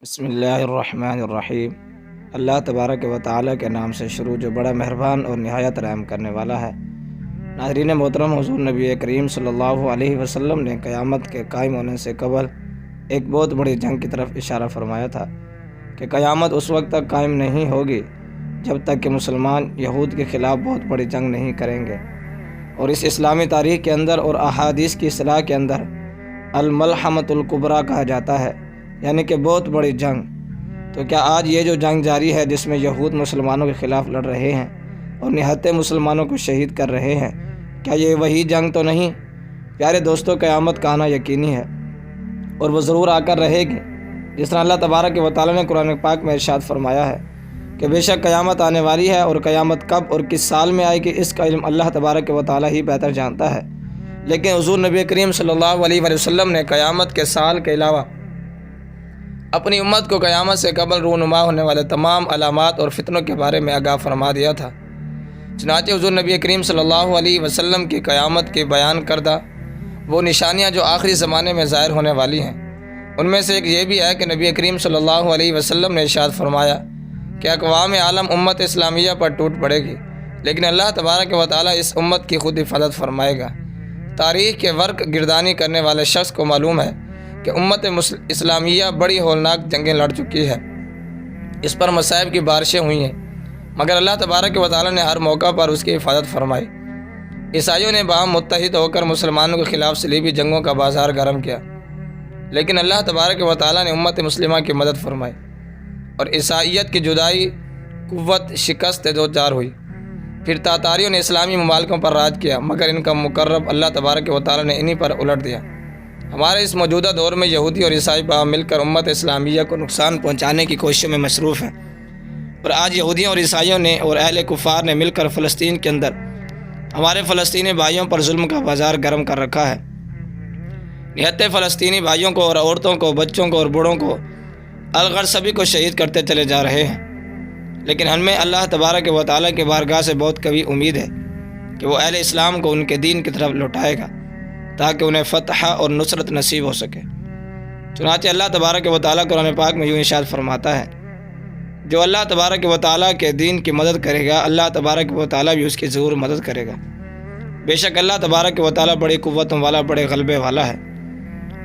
بسم اللہ الرحمن الرحیم۔ اللہ تبارک و تعالیٰ کے نام سے شروع جو بڑا مہربان اور نہایت رحم کرنے والا ہے۔ ناظرین محترم، حضور نبی کریم صلی اللہ علیہ وسلم نے قیامت کے قائم ہونے سے قبل ایک بہت بڑی جنگ کی طرف اشارہ فرمایا تھا کہ قیامت اس وقت تک قائم نہیں ہوگی جب تک کہ مسلمان یہود کے خلاف بہت بڑی جنگ نہیں کریں گے، اور اس اسلامی تاریخ کے اندر اور احادیث کی اصطلاح کے اندر الملحمۃ الکبریٰ کہا جاتا ہے، یعنی کہ بہت بڑی جنگ۔ تو کیا آج یہ جو جنگ جاری ہے جس میں یہود مسلمانوں کے خلاف لڑ رہے ہیں اور نہتے مسلمانوں کو شہید کر رہے ہیں، کیا یہ وہی جنگ تو نہیں؟ پیارے دوستو، قیامت کا آنا یقینی ہے اور وہ ضرور آ کر رہے گی، جس طرح اللہ تبارک و تعالیٰ نے قرآن پاک میں ارشاد فرمایا ہے کہ بے شک قیامت آنے والی ہے، اور قیامت کب اور کس سال میں آئے گی اس کا علم اللہ تبارک و تعالیٰ ہی بہتر جانتا ہے۔ لیکن حضور نبی کریم صلی اللہ علیہ وسلم نے قیامت کے سال کے علاوہ اپنی امت کو قیامت سے قبل رونما ہونے والے تمام علامات اور فتنوں کے بارے میں آگاہ فرما دیا تھا۔ چنانچہ حضور نبی کریم صلی اللہ علیہ وسلم کی قیامت کے بیان کردہ وہ نشانیاں جو آخری زمانے میں ظاہر ہونے والی ہیں، ان میں سے ایک یہ بھی ہے کہ نبی کریم صلی اللہ علیہ وسلم نے ارشاد فرمایا کہ اقوام عالم امت اسلامیہ پر ٹوٹ پڑے گی، لیکن اللہ تبارک و تعالیٰ اس امت کی خود حفاظت فرمائے گا۔ تاریخ کے ورق گردانی کرنے والے شخص کو معلوم ہے کہ امت اسلامیہ بڑی ہولناک جنگیں لڑ چکی ہے، اس پر مصائب کی بارشیں ہوئی ہیں، مگر اللہ تبارک و تعالیٰ نے ہر موقع پر اس کی حفاظت فرمائی۔ عیسائیوں نے باہم متحد ہو کر مسلمانوں کے خلاف صلیبی جنگوں کا بازار گرم کیا، لیکن اللہ تبارک و تعالیٰ نے امت مسلمہ کی مدد فرمائی اور عیسائیت کی جدائی قوت شکست دو چار ہوئی۔ پھر تاتاریوں نے اسلامی ممالکوں پر راج کیا، مگر ان کا مقرب اللہ تبارک و تعالیٰ نے انہی پر الٹ دیا۔ ہمارے اس موجودہ دور میں یہودی اور عیسائی باہم مل کر امت اسلامیہ کو نقصان پہنچانے کی کوششوں میں مصروف ہیں، اور آج یہودیوں اور عیسائیوں نے اور اہل کفار نے مل کر فلسطین کے اندر ہمارے فلسطینی بھائیوں پر ظلم کا بازار گرم کر رکھا ہے۔ نہتے فلسطینی بھائیوں کو اور عورتوں کو، بچوں کو اور بوڑھوں کو الغرض سبھی کو شہید کرتے چلے جا رہے ہیں، لیکن ہمیں اللہ تبارک و تعالیٰ کے بارگاہ سے بہت قوی امید ہے کہ وہ اہل اسلام کو ان کے دین کی طرف لوٹائے گا تاکہ انہیں فتح اور نصرت نصیب ہو سکے۔ چنانچہ اللہ تبارک و تعالیٰ قرآن پاک میں یوں ارشاد فرماتا ہے، جو اللہ تبارک و تعالیٰ کے دین کی مدد کرے گا، اللہ تبارک و تعالیٰ بھی اس کی ضرور مدد کرے گا۔ بے شک اللہ تبارک و تعالیٰ بڑی قوتوں والا، بڑے غلبے والا ہے۔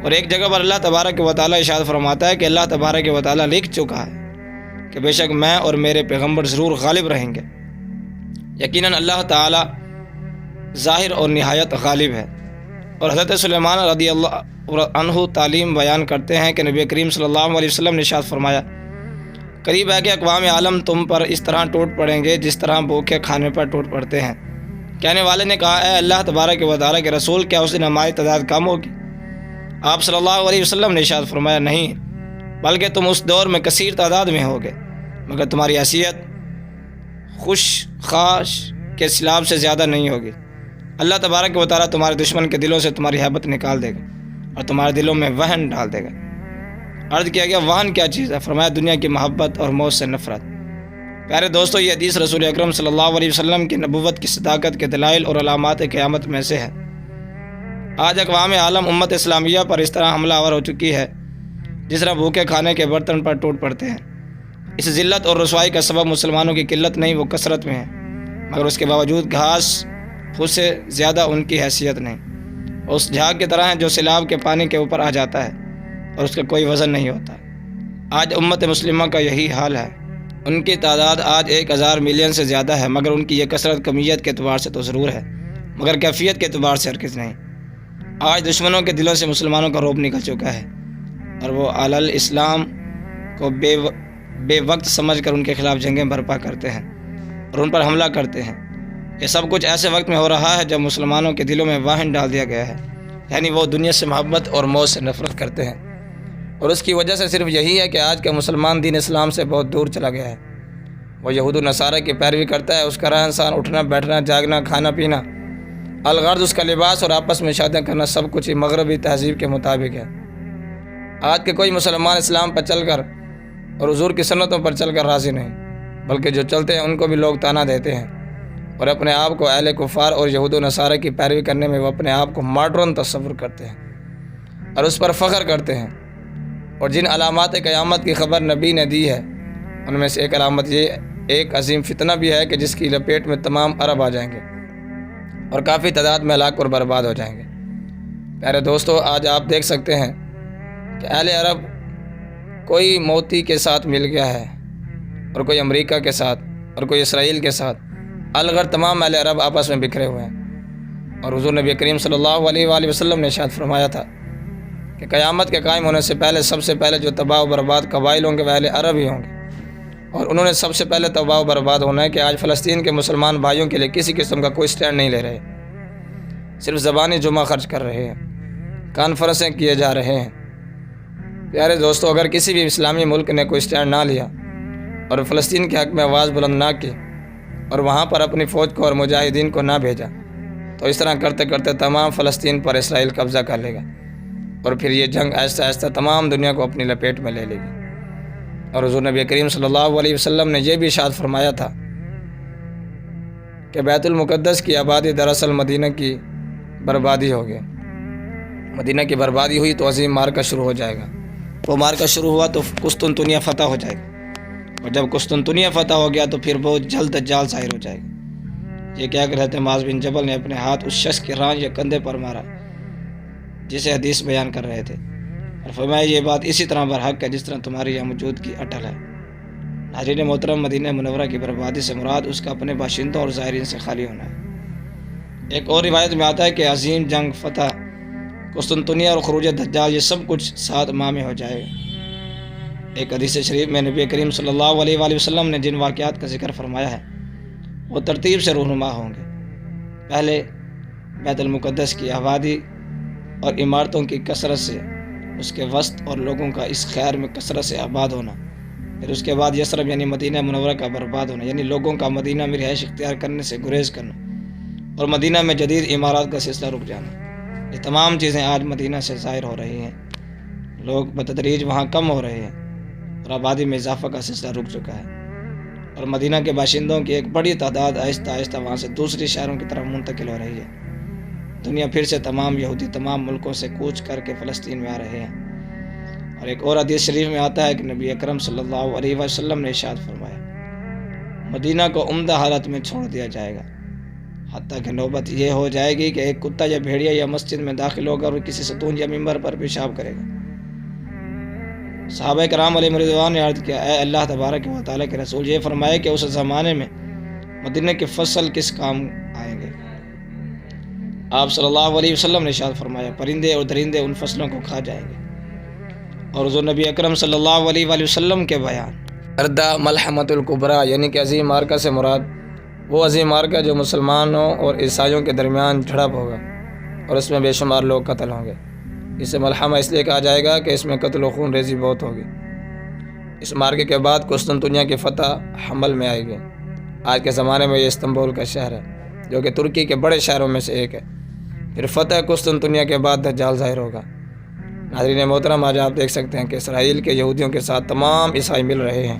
اور ایک جگہ پر اللہ تبارک و تعالیٰ ارشاد فرماتا ہے کہ اللہ تبارک و تعالیٰ لکھ چکا ہے کہ بے شک میں اور میرے پیغمبر ضرور غالب رہیں گے۔ یقیناً اللہ تعالیٰ ظاہر اور نہایت غالب ہے۔ اور حضرت سلیمان رضی اللہ عنہ تعلیم بیان کرتے ہیں کہ نبی کریم صلی اللہ علیہ وسلم نے ارشاد فرمایا، قریب ہے کہ اقوام عالم تم پر اس طرح ٹوٹ پڑیں گے جس طرح بھوکے کھانے پر ٹوٹ پڑتے ہیں۔ کہنے والے نے کہا، اے اللہ تبارک و تعالیٰ کے رسول، کیا اس دن ہماری تعداد کم ہوگی؟ آپ صلی اللہ علیہ وسلم نے ارشاد فرمایا، نہیں، بلکہ تم اس دور میں کثیر تعداد میں ہوگے، مگر تمہاری حیثیت خوش خاش کے سیلاب سے زیادہ نہیں ہوگی۔ اللہ تبارک و تعالیٰ تمہارے دشمن کے دلوں سے تمہاری ہیبت نکال دے گا اور تمہارے دلوں میں وہن ڈال دے گا۔ عرض کیا گیا، وہن کیا چیز ہے؟ فرمایا، دنیا کی محبت اور موت سے نفرت۔ پیارے دوستو، یہ حدیث رسول اکرم صلی اللہ علیہ وسلم کی نبوت کی صداقت کے دلائل اور علامات قیامت میں سے ہے۔ آج اقوام عالم امت اسلامیہ پر اس طرح حملہ آور ہو چکی ہے جس طرح بھوکے کھانے کے برتن پر ٹوٹ پڑتے ہیں۔ اس ذلت اور رسوائی کا سبب مسلمانوں کی قلت نہیں، وہ کثرت میں ہے، مگر اس کے باوجود گھاس خود سے زیادہ ان کی حیثیت نہیں، اس جھاگ کی طرح ہے جو سیلاب کے پانی کے اوپر آ جاتا ہے اور اس کا کوئی وزن نہیں ہوتا۔ آج امت مسلمہ کا یہی حال ہے۔ ان کی تعداد آج 1000 ملین سے زیادہ ہے، مگر ان کی یہ کثرت کمیت کے اعتبار سے تو ضرور ہے، مگر کیفیت کے اعتبار سے ہرگز نہیں۔ آج دشمنوں کے دلوں سے مسلمانوں کا رعب نکل چکا ہے، اور وہ علی اسلام کو بے وقت سمجھ کر ان کے خلاف جنگیں برپا کرتے ہیں اور ان پر حملہ کرتے ہیں۔ یہ سب کچھ ایسے وقت میں ہو رہا ہے جب مسلمانوں کے دلوں میں واہن ڈال دیا گیا ہے، یعنی وہ دنیا سے محبت اور موت سے نفرت کرتے ہیں، اور اس کی وجہ سے صرف یہی ہے کہ آج کا مسلمان دین اسلام سے بہت دور چلا گیا ہے۔ وہ یہود و نصارہ کی پیروی کرتا ہے، اس کا رہن سہن، اٹھنا بیٹھنا، جاگنا، کھانا پینا، الغرض اس کا لباس اور آپس میں شادیاں کرنا، سب کچھ ہی مغربی تہذیب کے مطابق ہے۔ آج کے کوئی مسلمان اسلام پر چل کر اور حضور کی سنتوں پر چل کر راضی نہیں، بلکہ جو چلتے ہیں ان کو بھی لوگ طعنہ دیتے ہیں، اور اپنے آپ کو اہل کفار اور یہود و نصارہ کی پیروی کرنے میں وہ اپنے آپ کو ماڈرن تصور کرتے ہیں اور اس پر فخر کرتے ہیں۔ اور جن علامات قیامت کی خبر نبی نے دی ہے ان میں سے ایک علامت یہ ایک عظیم فتنہ بھی ہے کہ جس کی لپیٹ میں تمام عرب آ جائیں گے اور کافی تعداد میں ہلاک اور برباد ہو جائیں گے۔ پیارے دوستو، آج آپ دیکھ سکتے ہیں کہ اہل عرب کوئی موتی کے ساتھ مل گیا ہے اور کوئی امریکہ کے ساتھ اور کوئی اسرائیل کے ساتھ، الغرض تمام اہل عرب آپس میں بکھرے ہوئے ہیں۔ اور حضور نبی کریم صلی اللہ علیہ وآلہ وسلم نے ارشاد فرمایا تھا کہ قیامت کے قائم ہونے سے پہلے سب سے پہلے جو تباہ و برباد قبائل ہوں گے وہ اہل عرب ہی ہوں گے، اور انہوں نے سب سے پہلے تباہ و برباد ہونا ہے کہ آج فلسطین کے مسلمان بھائیوں کے لیے کسی قسم کا کوئی سٹینڈ نہیں لے رہے، صرف زبانی جمعہ خرچ کر رہے ہیں، کانفرنسیں کیے جا رہے ہیں۔ پیارے دوستو، اگر کسی بھی اسلامی ملک نے کوئی سٹینڈ نہ لیا اور فلسطین کے حق میں آواز بلند نہ کی اور وہاں پر اپنی فوج کو اور مجاہدین کو نہ بھیجا، تو اس طرح کرتے کرتے تمام فلسطین پر اسرائیل قبضہ کر لے گا اور پھر یہ جنگ آہستہ آہستہ تمام دنیا کو اپنی لپیٹ میں لے لے گی۔ اور حضور نبی کریم صلی اللہ علیہ وسلم نے یہ بھی ارشاد فرمایا تھا کہ بیت المقدس کی آبادی دراصل مدینہ کی بربادی ہو گئی۔ مدینہ کی بربادی ہوئی تو عظیم معرکہ شروع ہو جائے گا۔ وہ معرکہ شروع ہوا تو قسطنطنیہ فتح ہو جائے گا، اور جب قسطنطنیہ فتح ہو گیا تو پھر بہت جلد دجال ظاہر ہو جائے گا۔ یہ کہہ کر حضرت معاذ بن جبل نے اپنے ہاتھ اس شخص کی ران یا کندھے پر مارا جسے حدیث بیان کر رہے تھے، اور فرمایا یہ بات اسی طرح برحق ہے جس طرح تمہاری یہاں موجودگی اٹل ہے۔ ناظرین محترم، مدینہ منورہ کی بربادی سے مراد اس کا اپنے باشندوں اور زائرین سے خالی ہونا ہے۔ ایک اور روایت میں آتا ہے کہ عظیم جنگ، فتح، قسطنطنیہ اور خروج دجال، یہ سب کچھ 7 ماہ میں ہو جائے گا۔ ایک حدیث شریف میں نبی کریم صلی اللہ علیہ وآلہ وسلم نے جن واقعات کا ذکر فرمایا ہے وہ ترتیب سے رونما ہوں گے۔ پہلے بیت المقدس کی آبادی اور عمارتوں کی کثرت سے، اس کے وسط اور لوگوں کا اس خیر میں کثرت سے آباد ہونا، پھر اس کے بعد یثرب یعنی مدینہ منورہ کا برباد ہونا، یعنی لوگوں کا مدینہ میں رہائش اختیار کرنے سے گریز کرنا، اور مدینہ میں جدید عمارات کا سلسلہ رک جانا۔ یہ تمام چیزیں آج مدینہ سے ظاہر ہو رہی ہیں، لوگ بتدریج وہاں کم ہو رہے ہیں اور آبادی میں اضافہ کا سلسلہ رک چکا ہے، اور مدینہ کے باشندوں کی ایک بڑی تعداد آہستہ آہستہ وہاں سے دوسری شہروں کی طرف منتقل ہو رہی ہے۔ دنیا پھر سے تمام یہودی تمام ملکوں سے کوچ کر کے فلسطین میں آ رہے ہیں۔ اور ایک اور حدیث شریف میں آتا ہے کہ نبی اکرم صلی اللہ علیہ وسلم نے ارشاد فرمایا مدینہ کو عمدہ حالت میں چھوڑ دیا جائے گا، حتیٰ کہ نوبت یہ ہو جائے گی کہ ایک کتا یا بھیڑیا یا مسجد میں داخل ہوگا اور کسی ستون یا ممبر پر پیشاب کرے گا۔ صحابہ کرام علیہ رضوان نے عرض کیا، اے اللہ تبارک و تعالیٰ کے رسول، یہ فرمائے کہ اس زمانے میں مدینہ کے فصل کس کام آئیں گے؟ آپ صلی اللہ علیہ وسلم نے ارشاد فرمایا پرندے اور درندے ان فصلوں کو کھا جائیں گے۔ اور حضور نبی اکرم صلی اللہ علیہ وآلہ وسلم کے بیان کردہ ملحمۃ الکبریٰ یعنی کہ عظیم معرکہ سے مراد وہ عظیم معرکہ جو مسلمانوں اور عیسائیوں کے درمیان جھڑپ ہوگا اور اس میں بے شمار لوگ قتل ہوں گے۔ اسے ملحمہ اس لیے کہا جائے گا کہ اس میں قتل و خون ریزی بہت ہوگی۔ اس معرکے کے بعد قسطنطنیہ کی فتح حمل میں آئے گی۔ آج کے زمانے میں یہ استنبول کا شہر ہے جو کہ ترکی کے بڑے شہروں میں سے ایک ہے۔ پھر فتح قسطنطنیہ کے بعد دجال ظاہر ہوگا۔ ناظرین محترم، آج آپ دیکھ سکتے ہیں کہ اسرائیل کے یہودیوں کے ساتھ تمام عیسائی مل رہے ہیں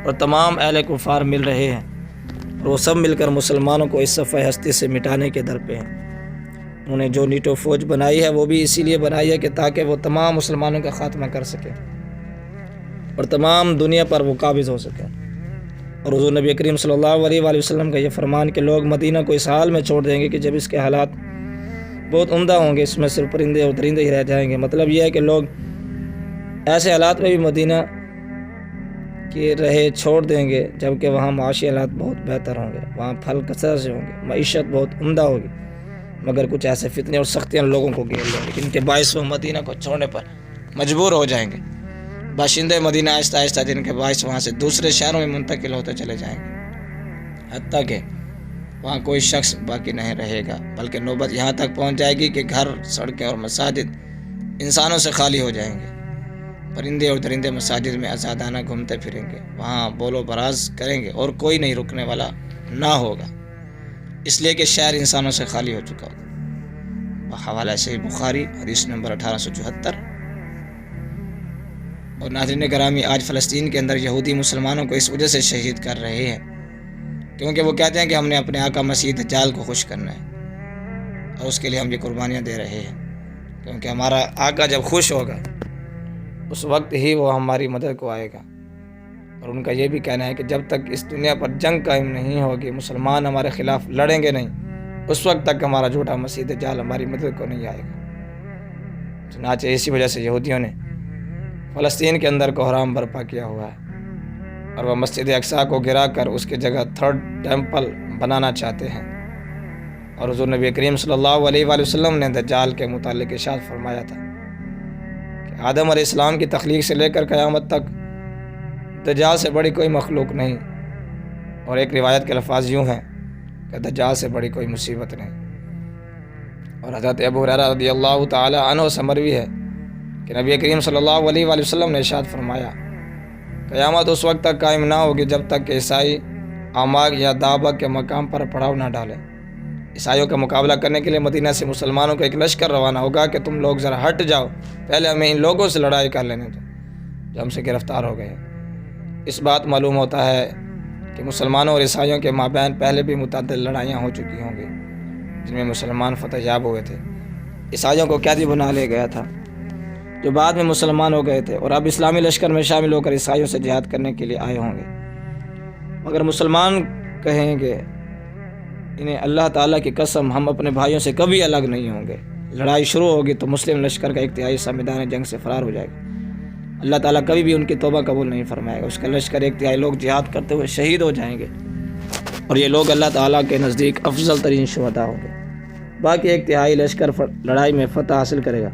اور تمام اہل کفار مل رہے ہیں، اور وہ سب مل کر مسلمانوں کو اس صفحہ ہستی سے مٹانے کے در پہ ہیں۔ انہوں نے جو نیٹو فوج بنائی ہے وہ بھی اسی لیے بنائی ہے کہ تاکہ وہ تمام مسلمانوں کا خاتمہ کر سکے اور تمام دنیا پر وہ قابض ہو سکے۔ اور حضور نبی کریم صلی اللہ علیہ وآلہ وسلم کا یہ فرمان کہ لوگ مدینہ کو اس حال میں چھوڑ دیں گے کہ جب اس کے حالات بہت عمدہ ہوں گے، اس میں صرف پرندے اور درندے ہی رہ جائیں گے۔ مطلب یہ ہے کہ لوگ ایسے حالات میں بھی مدینہ کے رہے چھوڑ دیں گے جبکہ وہاں معاشی حالات بہت بہتر ہوں گے، وہاں پھل کثرت سے ہوں گے، معیشت بہت عمدہ ہوگی، مگر کچھ ایسے فتنے اور سختیاں لوگوں کو گھیر لیں گے جن کے باعث وہ مدینہ کو چھوڑنے پر مجبور ہو جائیں گے۔ باشندے مدینہ آہستہ آہستہ جن کے باعث وہاں سے دوسرے شہروں میں منتقل ہوتے چلے جائیں گے، حتیٰ کہ وہاں کوئی شخص باقی نہیں رہے گا، بلکہ نوبت یہاں تک پہنچ جائے گی کہ گھر، سڑکیں اور مساجد انسانوں سے خالی ہو جائیں گے۔ پرندے اور درندے مساجد میں آزادانہ گھومتے پھریں گے، وہاں بول و براز کریں گے اور کوئی نہیں رکنے والا نہ ہوگا، اس لیے کہ شہر انسانوں سے خالی ہو چکا ہوگا۔ بحوالہ صحیح بخاری حدیث نمبر 1874۔ اور ناظرین گرامی، آج فلسطین کے اندر یہودی مسلمانوں کو اس وجہ سے شہید کر رہے ہیں کیونکہ وہ کہتے ہیں کہ ہم نے اپنے آقا مسیح دجال کو خوش کرنا ہے، اور اس کے لیے ہم یہ قربانیاں دے رہے ہیں، کیونکہ ہمارا آقا جب خوش ہوگا اس وقت ہی وہ ہماری مدد کو آئے گا۔ اور ان کا یہ بھی کہنا ہے کہ جب تک اس دنیا پر جنگ قائم نہیں ہوگی، مسلمان ہمارے خلاف لڑیں گے نہیں، اس وقت تک ہمارا جھوٹا مسیح دجال ہماری مدد کو نہیں آئے گا۔ چنانچہ اسی وجہ سے یہودیوں نے فلسطین کے اندر کوحرام برپا کیا ہوا ہے، اور وہ مسجد اقصی کو گرا کر اس کی جگہ تھرڈ ٹیمپل بنانا چاہتے ہیں۔ اور حضور نبی کریم صلی اللہ علیہ وآلہ وسلم نے دجال کے متعلق ارشاد فرمایا تھا کہ آدم علیہ السلام کی تخلیق سے لے کر قیامت تک دجال سے بڑی کوئی مخلوق نہیں، اور ایک روایت کے الفاظ یوں ہیں کہ دجال سے بڑی کوئی مصیبت نہیں۔ اور حضرت ابو ہریرہ رضی اللہ تعالی عنہ سے مروی ہے کہ نبی کریم صلی اللہ علیہ وآلہ وسلم نے ارشاد فرمایا، قیامت اس وقت تک قائم نہ ہوگی جب تک کہ عیسائی آماگ یا دابق کے مقام پر پڑاؤ نہ ڈالے۔ عیسائیوں کا مقابلہ کرنے کے لیے مدینہ سے مسلمانوں کا ایک لشکر روانہ ہوگا کہ تم لوگ ذرا ہٹ جاؤ، پہلے ہمیں ان لوگوں سے لڑائی کر لینے دو جو ہم سے گرفتار ہو گئے ہیں۔ اس بات معلوم ہوتا ہے کہ مسلمانوں اور عیسائیوں کے مابین پہلے بھی متعدد لڑائیاں ہو چکی ہوں گی جن میں مسلمان فتح یاب ہوئے تھے۔ عیسائیوں کو قیدی بنا لیا گیا تھا جو بعد میں مسلمان ہو گئے تھے، اور اب اسلامی لشکر میں شامل ہو کر عیسائیوں سے جہاد کرنے کے لیے آئے ہوں گے۔ مگر مسلمان کہیں گے انہیں اللہ تعالیٰ کی قسم ہم اپنے بھائیوں سے کبھی الگ نہیں ہوں گے۔ لڑائی شروع ہوگی تو مسلم لشکر کا ایک تہائی حصہ میدان جنگ سے فرار ہو جائے گا، اللہ تعالیٰ کبھی بھی ان کی توبہ قبول نہیں فرمائے گا، اس کا لشکر ایک تہائی لوگ جہاد کرتے ہوئے شہید ہو جائیں گے، اور یہ لوگ اللہ تعالیٰ کے نزدیک افضل ترین شہداء ہوں گے۔ باقی ایک تہائی لشکر لڑائی میں فتح حاصل کرے گا۔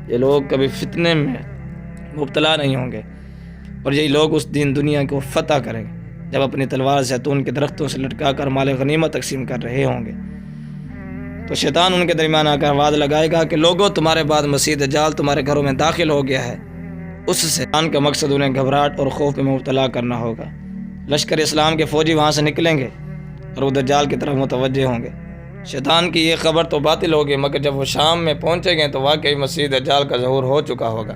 یہ لوگ کبھی فتنے میں مبتلا نہیں ہوں گے، اور یہی لوگ اس دن دنیا کو فتح کریں گے جب اپنی تلوار زیتون کے درختوں سے لٹکا کر مال غنیمت تقسیم کر رہے ہوں گے۔ تو شیطان ان کے درمیان آ کر آواز لگائے گا کہ لوگوں، تمہارے بعد مسیح دجال تمہارے گھروں میں داخل ہو گیا ہے۔ اس شیطان کا مقصد انہیں گھبراہٹ اور خوف میں مبتلا کرنا ہوگا۔ لشکر اسلام کے فوجی وہاں سے نکلیں گے اور وہ دجال کی طرف متوجہ ہوں گے۔ شیطان کی یہ خبر تو باطل ہوگی، مگر جب وہ شام میں پہنچیں گے تو واقعی مسیح دجال کا ظہور ہو چکا ہوگا۔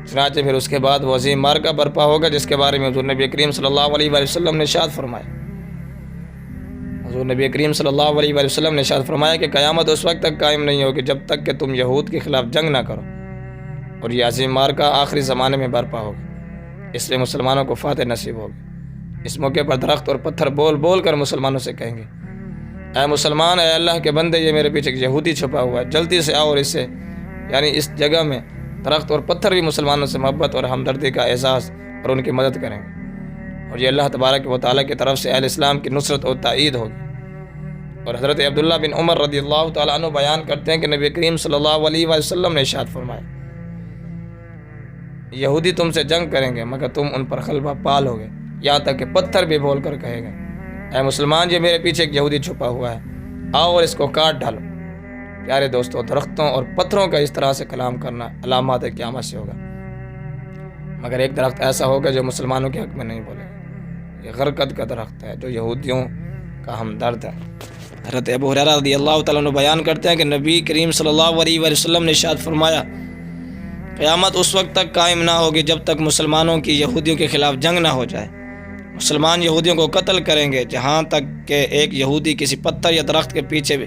چنانچہ پھر اس کے بعد وہ عظیم معرکہ برپا ہوگا جس کے بارے میں حضور نبی کریم صلی اللہ علیہ وآلہ وسلم نے ارشاد فرمایا۔ حضور نبی کریم صلی اللہ علیہ وآلہ وسلم نے ارشاد فرمایا کہ قیامت اس وقت تک قائم نہیں ہوگی جب تک کہ تم یہود کے خلاف جنگ نہ کرو، اور یہ عظیم معرکہ آخری زمانے میں برپا ہوگا، اس لیے مسلمانوں کو فاتح نصیب ہوگی۔ اس موقع پر درخت اور پتھر بول بول کر مسلمانوں سے کہیں گے، اے مسلمان، اے اللہ کے بندے، یہ میرے پیچھے ایک یہودی چھپا ہوا ہے، جلدی سے آؤ اور اسے، یعنی اس جگہ میں درخت اور پتھر بھی مسلمانوں سے محبت اور ہمدردی کا احساس اور ان کی مدد کریں گے، اور یہ اللہ تبارک و تعالیٰ کی طرف سے اہل اسلام کی نصرت اور تائید ہوگی۔ اور حضرت عبداللہ بن عمر رضی اللہ تعالیٰ عنہ بیان کرتے ہیں کہ نبی کریم صلی اللہ علیہ وآلہ وسلم نے ارشاد فرمایا، یہودی تم سے جنگ کریں گے مگر تم ان پر غلبہ پا لو گے، یہاں تک کہ پتھر بھی بول کر کہے گا، اے مسلمان، یہ میرے پیچھے ایک یہودی چھپا ہوا ہے، آؤ اور اس کو کاٹ ڈالو۔ پیارے دوستوں، درختوں اور پتھروں کا اس طرح سے کلام کرنا علامات قیامت سے ہوگا، مگر ایک درخت ایسا ہوگا جو مسلمانوں کے حق میں نہیں بولے گا۔ یہ غرقد کا درخت ہے جو یہودیوں کا ہمدرد ہے۔ حضرت ابو ہریرہ رضی اللہ تعالیٰ عنہ بیان کرتے ہیں کہ نبی کریم صلی اللہ علیہ وآلہ وسلم نے ارشاد فرمایا، قیامت اس وقت تک قائم نہ ہوگی جب تک مسلمانوں کی یہودیوں کے خلاف جنگ نہ ہو جائے۔ مسلمان یہودیوں کو قتل کریں گے جہاں تک کہ ایک یہودی کسی پتھر یا درخت کے پیچھے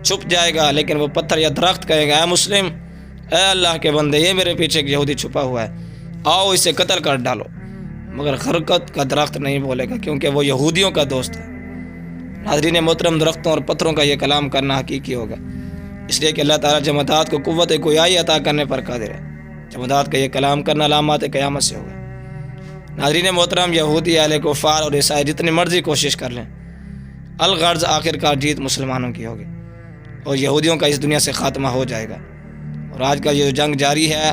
چھپ جائے گا، لیکن وہ پتھر یا درخت کہے گا، اے مسلم، اے اللہ کے بندے، یہ میرے پیچھے ایک یہودی چھپا ہوا ہے، آؤ اسے قتل کر ڈالو۔ مگر غرقد کا درخت نہیں بولے گا کیونکہ وہ یہودیوں کا دوست ہے۔ ناظرین محترم، درختوں اور پتھروں کا یہ کلام کرنا حقیقی ہوگا، اس لیے کہ اللہ تعالیٰ جمادات کو قوت گویائی عطا کرنے پر قادر ہے۔ جمادات کا یہ کلام کرنا علامات قیامت سے ہوگا۔ ناظرین محترم، یہودی، اہل کفار اور عیسائی جتنی مرضی کوشش کر لیں، الغرض آخرکار جیت مسلمانوں کی ہوگی، اور یہودیوں کا اس دنیا سے خاتمہ ہو جائے گا۔ اور آج کا یہ جنگ جاری ہے،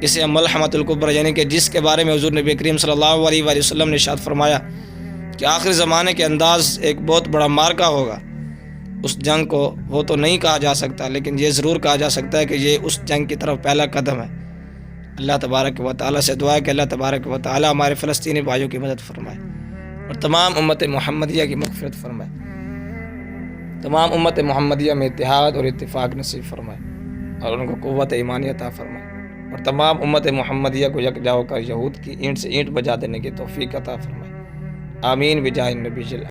اسے ملحمۃ الکبریٰ، یعنی کہ جس کے بارے میں حضور نبی کریم صلی اللہ علیہ وآلہ وسلم نے ارشاد فرمایا کہ آخری زمانے کے انداز ایک بہت بڑا معرکہ ہوگا۔ اس جنگ کو وہ تو نہیں کہا جا سکتا، لیکن یہ ضرور کہا جا سکتا ہے کہ یہ اس جنگ کی طرف پہلا قدم ہے۔ اللہ تبارک و تعالیٰ سے دعا ہے کہ اللہ تبارک و تعالیٰ ہمارے فلسطینی بھائیوں کی مدد فرمائے اور تمام امت محمدیہ کی مغفرت فرمائے، تمام امت محمدیہ میں اتحاد اور اتفاق نصیب فرمائے، اور ان کو قوت ایمانی عطا فرمائے، اور تمام امت محمدیہ کو یکجا ہو کر یہود کی اینٹ سے اینٹ بجا دینے کی توفیق عطا فرمائے۔ آمین بجاہ النبی